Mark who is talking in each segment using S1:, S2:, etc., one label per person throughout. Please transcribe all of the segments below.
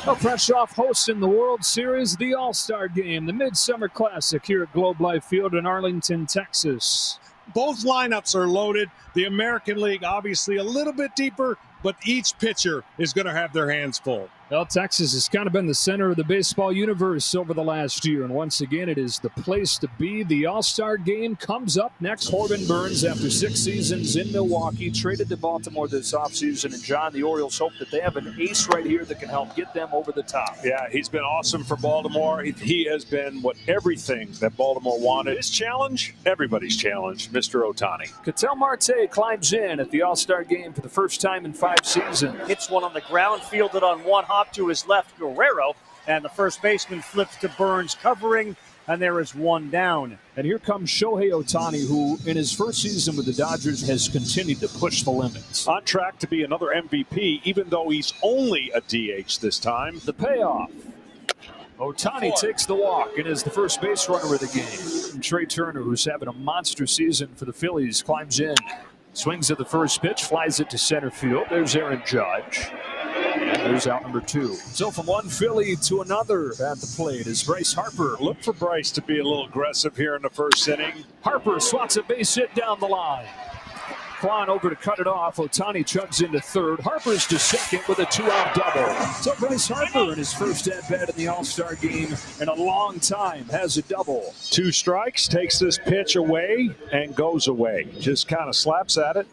S1: Well, fresh off hosting the World Series, the All-Star Game, the Midsummer Classic here at Globe Life Field in Arlington, Texas.
S2: Both lineups are loaded. The American League obviously a little bit deeper, but each pitcher is going to have their hands full.
S1: Well, Texas has kind of been the center of the baseball universe over the last year, and once again, it is the place to be. The All-Star Game comes up next. Corbin Burnes, after 6 seasons in Milwaukee, traded to Baltimore this offseason, and John, the Orioles hope that they have an ace right here that can help get them over the top.
S2: Yeah, he's been awesome for Baltimore. He has been everything that Baltimore wanted. His challenge, everybody's challenge, Mr. Ohtani.
S1: Ketel Marte climbs in at the All-Star Game for the first time in 5 seasons.
S3: Hits one on the ground, fielded on one hop to his left, Guerrero, and the first baseman flips to Burnes covering, and there is one down.
S1: And here comes Shohei Ohtani, who in his first season with the Dodgers has continued to push the limits.
S2: On track to be another MVP, even though he's only a DH this time.
S1: The payoff. Ohtani takes the walk and is the first base runner of the game. And Trey Turner, who's having a monster season for the Phillies, climbs in. Swings at the first pitch, flies it to center field. There's Aaron Judge. And there's out number 2. So from one Philly to another at the plate is Bryce Harper.
S2: Look for Bryce to be a little aggressive here in the first inning.
S1: Harper swats a base hit down the line. Kwan over to cut it off. Ohtani chugs into third. Harper's to second with a 2-out double. So Bryce Harper in his first at-bat in the All-Star Game in a long time has a double.
S2: 2 strikes, takes this pitch away and goes away. Just kind of slaps at it.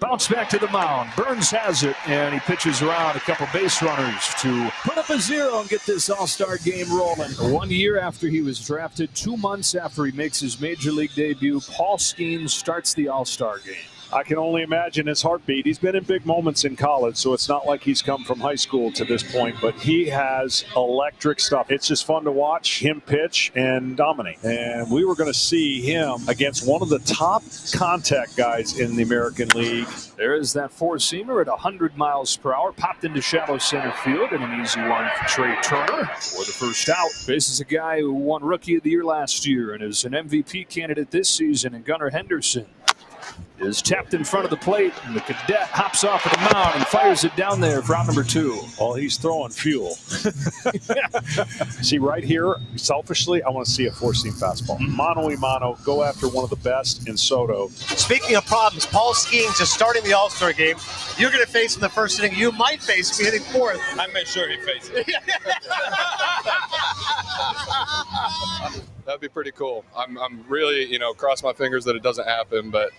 S1: Bounce back to the mound. Burnes has it, and he pitches around a couple base runners to put up a 0 and get this All-Star Game rolling. 1 year after he was drafted, 2 months after he makes his Major League debut, Paul Skeens starts the All-Star Game.
S2: I can only imagine his heartbeat. He's been in big moments in college, so it's not like he's come from high school to this point, but he has electric stuff. It's just fun to watch him pitch and dominate. And we were going to see him against one of the top contact guys in the American League.
S1: There is that four-seamer at 100 miles per hour, popped into shallow center field, and an easy one for Trey Turner for the first out. This is a guy who won Rookie of the Year last year and is an MVP candidate this season, and Gunnar Henderson is tapped in front of the plate, and the cadet hops off of the mound and fires it down there for out number 2.
S2: Well, he's throwing fuel. See, right here, selfishly, I want to see a four-seam fastball. Mano-y-mano, go after one of the best in Soto.
S4: Speaking of problems, Paul Skeens is starting the All-Star Game. You're going to face him the first inning. You might face him hitting 4th.
S5: I made sure he faced it. That'd be pretty cool. I'm really, cross my fingers that it doesn't happen, but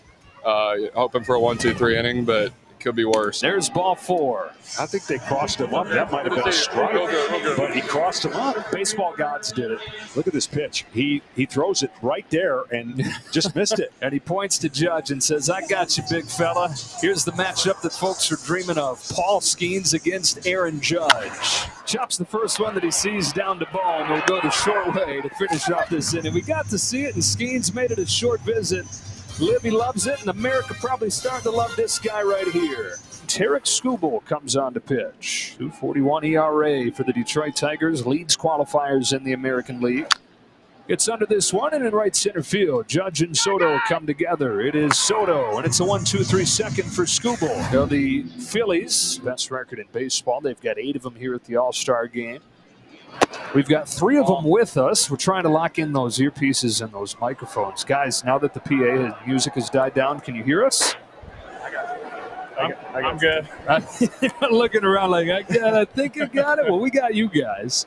S5: hoping for a 1-2-3 inning, but it could be worse.
S1: There's ball 4.
S2: I think they crossed him up. That might have been a strike, but he crossed him up.
S1: Baseball gods did it.
S2: Look at this pitch. He throws it right there and just missed it.
S1: And he points to Judge and says, I got you, big fella. Here's the matchup that folks are dreaming of. Paul Skeens against Aaron Judge. Chops the first one that he sees down to ball, and will go the short way to finish off this inning. We got to see it, and Skeens made it a short visit. Libby loves it, and America probably starting to love this guy right here. Tarek Skubal comes on to pitch. 2.41 ERA for the Detroit Tigers. Leads qualifiers in the American League. Gets under this one, and in right center field, Judge and Soto come together. It is Soto, and it's a 1-2-3 second for Skubal. Now the Phillies, best record in baseball. They've got 8 of them here at the All-Star Game. We've got 3 of them with us. We're trying to lock in those earpieces and those microphones. Guys, now that the PA music has died down, can you hear us?
S5: I'm good.
S1: You're looking around like, I think I got it. Well, we got you guys.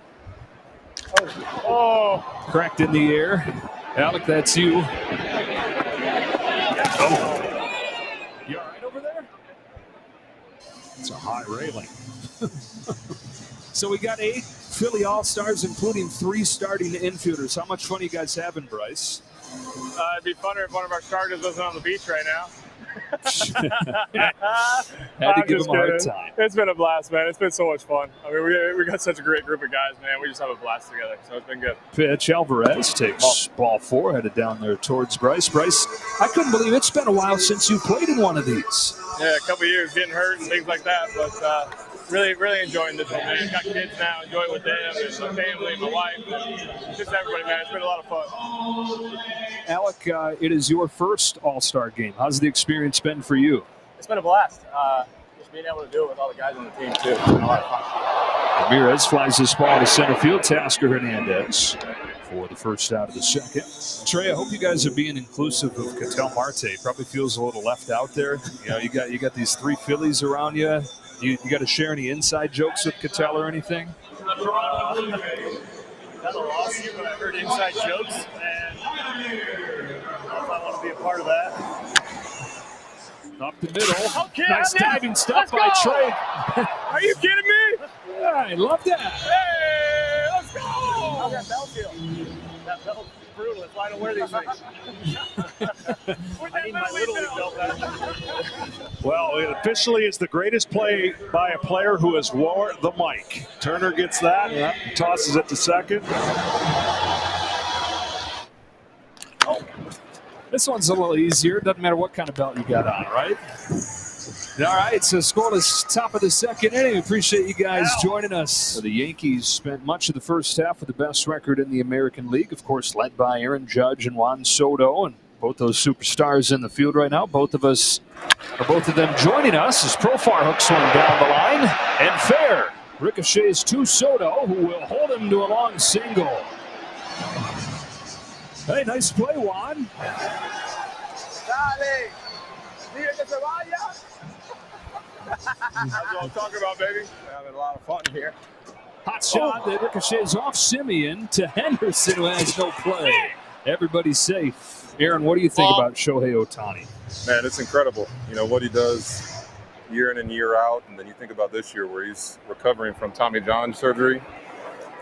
S5: Oh.
S1: Cracked in the air. Alec, that's you. Oh. You all right over there? It's a high railing. So we got 8 Philly All-Stars, including 3 starting infielders. How much fun are you guys having, Bryce?
S5: It'd be funner if one of our starters wasn't on the beach right now.
S1: Had to give him a hard time.
S5: It's been a blast, man. It's been so much fun. I mean, we got such a great group of guys, man. We just have a blast together, so it's been good.
S1: Pitch, Alvarez takes ball 4, headed down there towards Bryce. Bryce, I couldn't believe it's been a while since you played in one of these.
S5: Yeah, a couple of years getting hurt and things like that, but really enjoying this one, man. Got kids now, enjoy it with them, and my family, my wife, and just everybody, man. It's been a lot of fun.
S1: Alec, it is your first All-Star game. How's the experience been for you?
S5: It's been a blast. Just being able to do it with all the guys on the team, too. It's been a lot of fun.
S1: Ramirez flies this ball to center field. Tasker Hernandez for the first out of the second. Trey, I hope you guys are being inclusive of Ketel Marte. Probably feels a little left out there. You know, you got these 3 Phillies around you. You got to share any inside jokes with Ketel or anything?
S3: Kind of lost you, but I heard inside jokes, and I don't know if I want to be a part of that.
S1: Up the middle.
S3: Okay,
S1: nice diving stop by Trey.
S3: Are you kidding me?
S1: Yeah, I love that.
S3: Hey, let's go! How's that bell feel? That bell's brutal. It's I don't wear these things. I need my little league belt back.
S2: Well, it officially is the greatest play by a player who has wore the mic. Turner gets that, tosses it to second.
S1: This one's a little easier. Doesn't matter what kind of belt you got on, right? All right, so scoreless top of the second inning. Appreciate you guys joining us. So the Yankees spent much of the first half with the best record in the American League, of course, led by Aaron Judge and Juan Soto, and both those superstars in the field right now. Both of them joining us as Profar hooks one down the line, and fair. Ricochets to Soto, who will hold him to a long single. Hey, nice play, Juan.
S5: Dale. Sigue que se vaya. That's what I'm talking about, baby. We're having a lot of fun here.
S1: Hot shot that ricochets off Simeon to Henderson, who has no play. Everybody's safe. Aaron, what do you think about Shohei Ohtani?
S6: Man, it's incredible. You know, what he does year in and year out. And then you think about this year where he's recovering from Tommy John surgery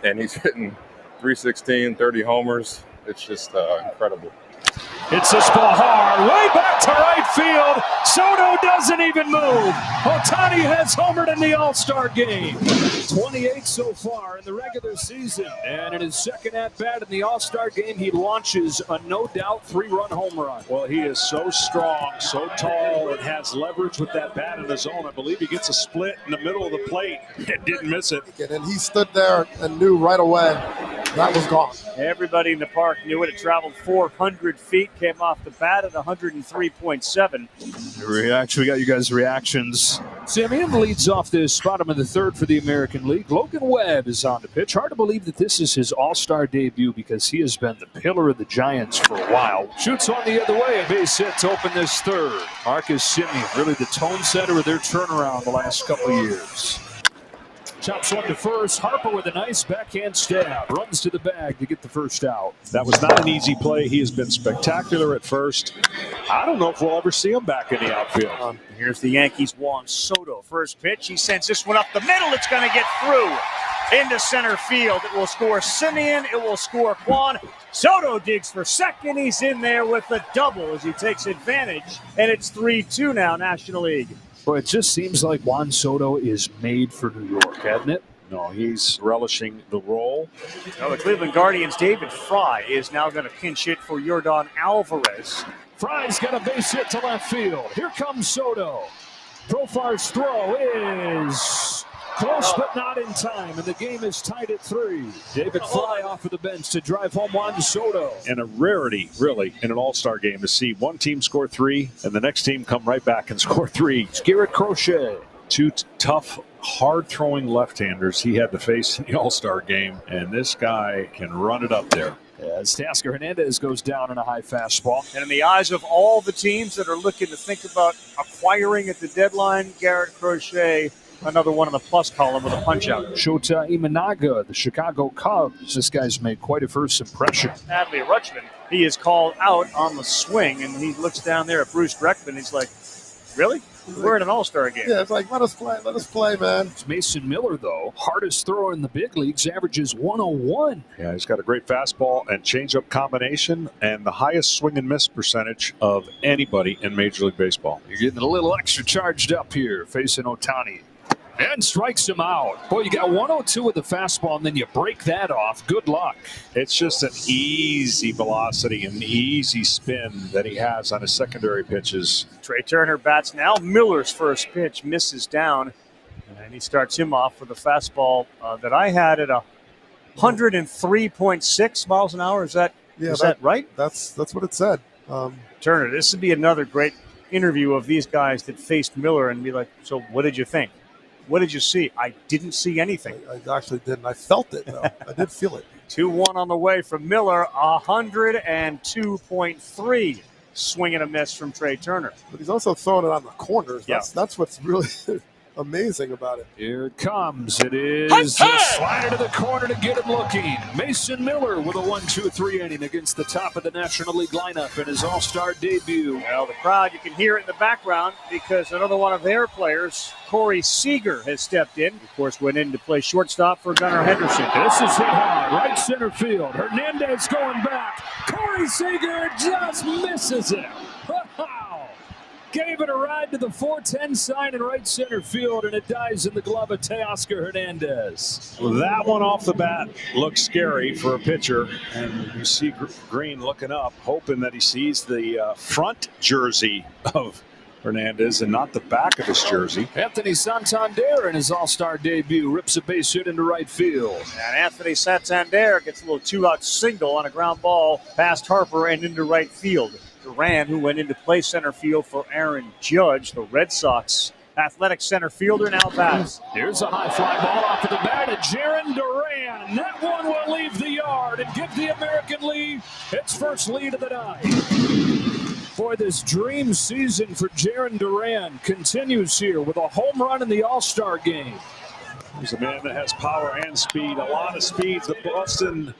S6: and he's hitting 316, 30 homers. It's just incredible.
S1: It's this ball hard, way back to right field. Soto doesn't even move. Ohtani has homered in the All-Star game. 28 so far in the regular season. And in his second at-bat in the All-Star game, he launches a no-doubt 3-run home run.
S2: Well, he is so strong, so tall, and has leverage with that bat in his own. I believe he gets a split in the middle of the plate and didn't miss it.
S7: And he stood there and knew right away that was gone.
S3: Everybody in the park knew it. It traveled 400 feet, came off the bat at 103.7.
S1: We got you guys' reactions. Simeon leads off this bottom of the third for the American League. Logan Webb is on the pitch. Hard to believe that this is his all-star debut because he has been the pillar of the Giants for a while. Shoots on the other way. A base hit to open this third. Marcus Semien, really the tone setter of their turnaround the last couple of years. Chops one to first. Harper with a nice backhand stab. Runs to the bag to get the first out.
S2: That was not an easy play. He has been spectacular at first. I don't know if we'll ever see him back in the outfield.
S3: Here's the Yankees' Juan Soto. First pitch. He sends this one up the middle. It's going to get through into center field. It will score Simeon. It will score Juan. Soto digs for second. He's in there with a double as he takes advantage. And it's 3-2 now, National League.
S1: Well, it just seems like Juan Soto is made for New York, hasn't it?
S2: No, he's relishing the role.
S3: Now the Cleveland Guardians' David Fry is now going to pinch hit for Yordan Alvarez.
S1: Fry's got a base hit to left field. Here comes Soto. Profar's throw is close but not in time, and the game is tied at 3. David Fry off of the bench to drive home Juan Soto.
S2: And a rarity, really, in an all-star game to see one team score 3 and the next team come right back and score 3.
S1: Garrett Crochet.
S2: 2 tough, hard-throwing left-handers he had to face in the all-star game, and this guy can run it up there.
S1: As Tasker Hernandez goes down in a high fastball.
S3: And in the eyes of all the teams that are looking to think about acquiring at the deadline, Garrett Crochet, another one in the plus column with a punch-out.
S1: Shota Imanaga, the Chicago Cubs. This guy's made quite a first impression.
S3: Adley Rutschman, he is called out on the swing, and he looks down there at Bruce Dreckman. He's like, really? We're in an all-star game.
S7: Yeah, it's like, let us play, man.
S1: It's Mason Miller, though, hardest thrower in the big leagues, averages 101.
S2: Yeah, he's got a great fastball and changeup combination and the highest swing and miss percentage of anybody in Major League Baseball.
S1: You're getting a little extra charged up here, facing Ohtani. And strikes him out. Boy, you got 102 with the fastball, and then you break that off. Good luck.
S2: It's just an easy velocity and easy spin that he has on his secondary pitches.
S3: Trey Turner bats now. Miller's first pitch misses down, and he starts him off with a fastball that I had at 103.6 miles an hour. Is that right?
S7: That's what it said.
S3: Turner, this would be another great interview of these guys that faced Miller and be like, so what did you think? What did you see? I didn't see anything.
S7: I actually didn't. I felt it, though. I did feel it.
S3: 2-1 on the way from Miller, 102.3. Swing and a miss from Trey Turner.
S7: But he's also throwing it on the corners.
S3: Yeah.
S7: That's what's really amazing about it.
S1: Here it comes. It is a slider to the corner to get him looking. Mason Miller with a 1-2-3 inning against the top of the National League lineup in his All-Star debut.
S3: Well, the crowd, you can hear it in the background because another one of their players, Corey Seager, has stepped in. Of course, went in to play shortstop for Gunnar Henderson.
S1: This is hit hard, right center field. Hernandez going back. Corey Seager just misses it. Wow. Gave it a ride to the 410 sign in right center field, and it dies in the glove of Teoscar Hernandez.
S2: That one off the bat looks scary for a pitcher, and you see Green looking up, hoping that he sees the front jersey of Hernandez and not the back of his jersey.
S1: Anthony Santander in his All-Star debut rips a base hit into right field.
S3: And Anthony Santander gets a little two-out single on a ground ball past Harper and into right field. Duran, who went into play center field for Aaron Judge, the Red Sox athletic center fielder, now bats.
S1: Here's a high fly ball off of the bat of Jarren Duran. That one will leave the yard and give the American League its first lead of the night. Boy, this dream season for Jarren Duran continues here with a home run in the All-Star game.
S2: He's a man that has power and speed, a lot of speed. The Boston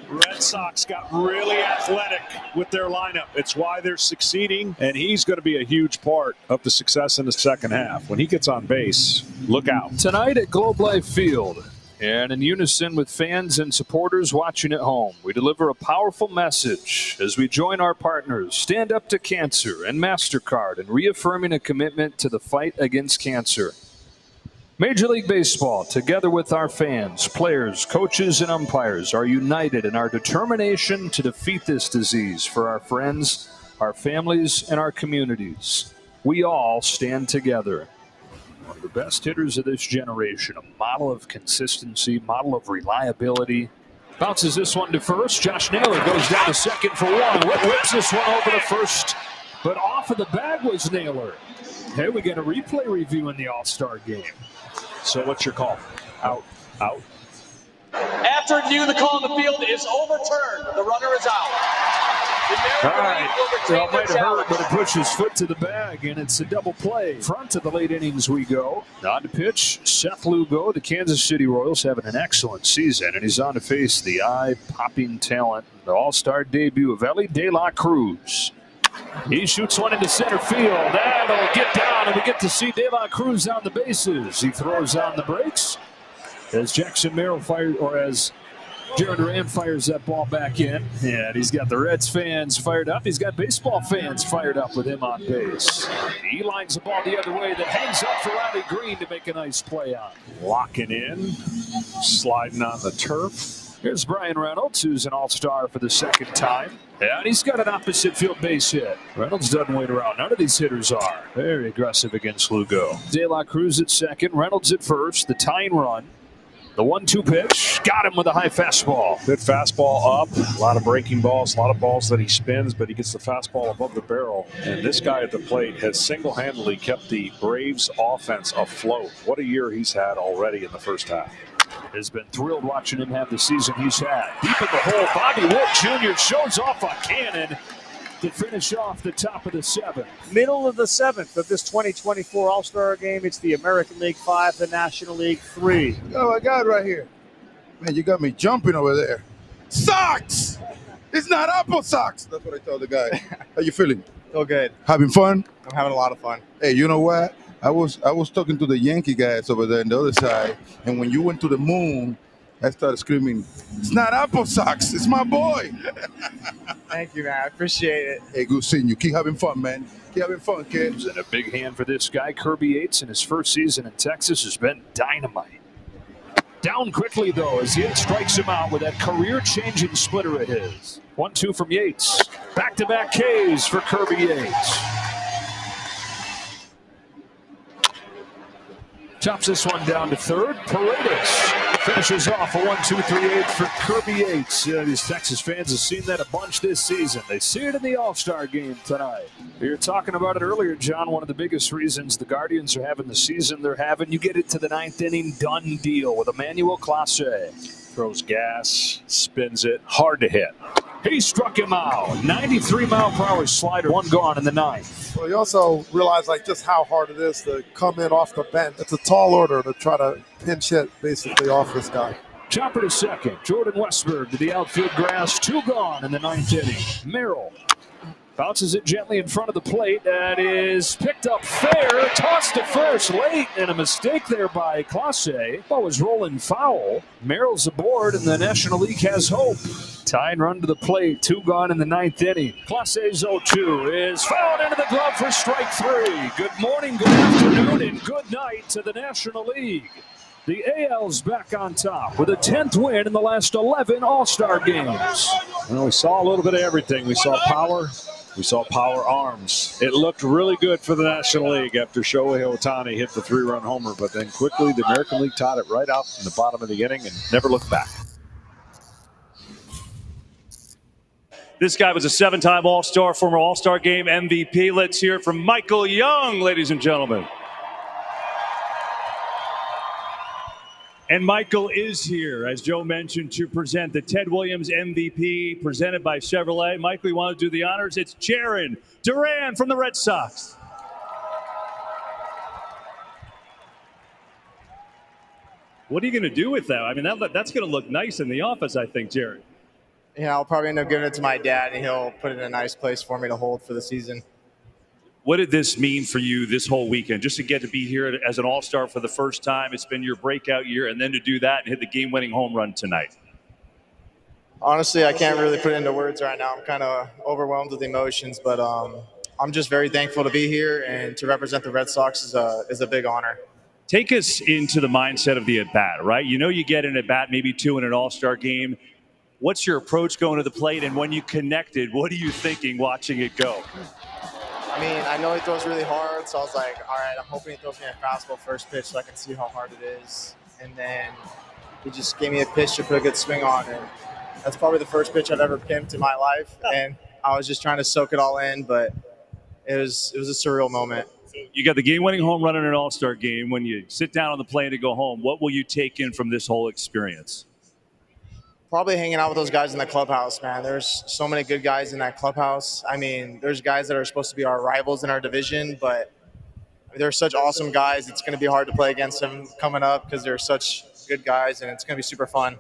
S2: Red Sox got really athletic with their lineup. It's why they're succeeding, and he's going to be a huge part of the success in the second half. When he gets on base, look out.
S1: Tonight at Globe Life Field, and in unison with fans and supporters watching at home, we deliver a powerful message as we join our partners, Stand Up to Cancer and MasterCard, in reaffirming a commitment to the fight against cancer. Major League Baseball, together with our fans, players, coaches, and umpires, are united in our determination to defeat this disease for our friends, our families, and our communities. We all stand together. One of the best hitters of this generation, a model of consistency, model of reliability. Bounces this one to first. Josh Naylor goes down to second for one. Whips this one over to first, but off of the bag was Naylor. Hey, we got a replay review in the All-Star game.
S2: So what's your call? Out. Out.
S8: After review, the call in the field is overturned. The runner is out.
S1: All right. Well, it might have hurt, but it pushed his foot to the bag, and it's a double play. Front of the late innings we go. On to pitch, Seth Lugo. The Kansas City Royals having an excellent season, and he's on to face the eye-popping talent, the All-Star debut of Elly De La Cruz. He shoots one into center field. That'll get down, and we get to see De La Cruz on the bases. He throws on the brakes as Jackson Merrill fires, or as Jarren Duran fires that ball back in. And he's got the Reds fans fired up. He's got baseball fans fired up with him on base. He lines the ball the other way that hangs up for Riley Green to make a nice play on.
S2: Locking in, sliding on the turf.
S1: Here's Brian Reynolds, who's an all-star for the second time. And he's got an opposite field base hit. Reynolds doesn't wait around. None of these hitters are. Very aggressive against Lugo. De La Cruz at second. Reynolds at first. The tying run. The 1-2 pitch. Got him with a high fastball.
S2: Good fastball up. A lot of breaking balls. A lot of balls that he spins, but he gets the fastball above the barrel. And this guy at the plate has single-handedly kept the Braves offense afloat. What a year he's had already in the first half.
S1: Has been thrilled watching him have the season he's had. Deep in the hole, Bobby Witt Jr. shows off a cannon to finish off the top of the seventh.
S3: Middle of the seventh of this 2024 All-Star game. It's the American League 5, the National League 3.
S9: Oh, I got it right here. Man, you got me jumping over there. Socks! It's not apple socks. That's what I told the guy. How you feeling?
S10: Feel good.
S9: Having fun?
S10: I'm having a lot of fun.
S9: Hey, you know what? I was talking to the Yankee guys over there on the other side, and when you went to the moon, I started screaming, "It's not apple socks, it's my boy."
S10: Thank you, man. I appreciate it.
S9: Hey, good seeing you. Keep having fun, man. Keep having fun, kids.
S1: And a big hand for this guy, Kirby Yates, in his first season in Texas has been dynamite. Down quickly, though, as Yates strikes him out with that career-changing splitter of his. 1-2 from Yates. Back-to-back Ks for Kirby Yates. Chops this one down to third. Paredes finishes off a 1-2-3-8 for Kirby Yates. These Texas fans have seen that a bunch this season. They see it in the All-Star game tonight. We were talking about it earlier, John. One of the biggest reasons the Guardians are having the season they're having, you get it to the ninth inning, done deal with Emmanuel Clase.
S2: Throws gas, spins it, hard to hit.
S1: He struck him out. 93-mile-per-hour slider, one gone in the ninth.
S7: Well, you also realize just how hard it is to come in off the bench. It's a tall order to try to pinch hit basically off this guy.
S1: Chopper to second. Jordan Westberg to the outfield grass. Two gone in the ninth inning. Merrill bounces it gently in front of the plate. That is picked up fair. Tossed to first late, and a mistake there by Clase. Ball was rolling foul. Merrill's aboard, and the National League has hope. Tying run to the plate. Two gone in the ninth inning. Clase's 0-2 is fouled into the glove for strike three. Good morning, good afternoon, and good night to the National League. The AL's back on top with a 10th win in the last 11 All-Star games.
S2: Well, we saw a little bit of everything. We saw power. We saw power arms. It looked really good for the National League after Shohei Ohtani hit the 3-run homer, but then quickly the American League tied it right out in the bottom of the inning and never looked back.
S11: This guy was a 7-time All-Star, former All-Star Game MVP. Let's hear it from Michael Young, ladies and gentlemen. And Michael is here, as Joe mentioned, to present the Ted Williams MVP presented by Chevrolet. Michael, you want to do the honors? It's Jarren Duran from the Red Sox. What are you going to do with that? I mean, that's going to look nice in the office, I think, Jarren.
S10: Yeah, I'll probably end up giving it to my dad, and he'll put it in a nice place for me to hold for the season.
S11: What did this mean for you this whole weekend? Just to get to be here as an All-Star for the first time, it's been your breakout year, and then to do that and hit the game-winning home run tonight.
S10: Honestly, I can't really put it into words right now. I'm kind of overwhelmed with emotions, but I'm just very thankful to be here, and to represent the Red Sox is a big honor.
S11: Take us into the mindset of the at-bat, right? You know you get an at-bat, maybe two in an All-Star game. What's your approach going to the plate, and when you connected, what are you thinking watching it go?
S10: I mean, I know he throws really hard, so I was like, all right, I'm hoping he throws me a fastball first pitch so I can see how hard it is. And then he just gave me a pitch to put a good swing on, and that's probably the first pitch I've ever pimped in my life. And I was just trying to soak it all in, but it was a surreal moment.
S11: You got the game-winning home run in an All-Star game. When you sit down on the plane to go home, what will you take in from this whole experience?
S10: Probably hanging out with those guys in the clubhouse, man. There's so many good guys in that clubhouse. I mean, there's guys that are supposed to be our rivals in our division, but they're such awesome guys. It's going to be hard to play against them coming up because they're such good guys, and it's going to be super fun.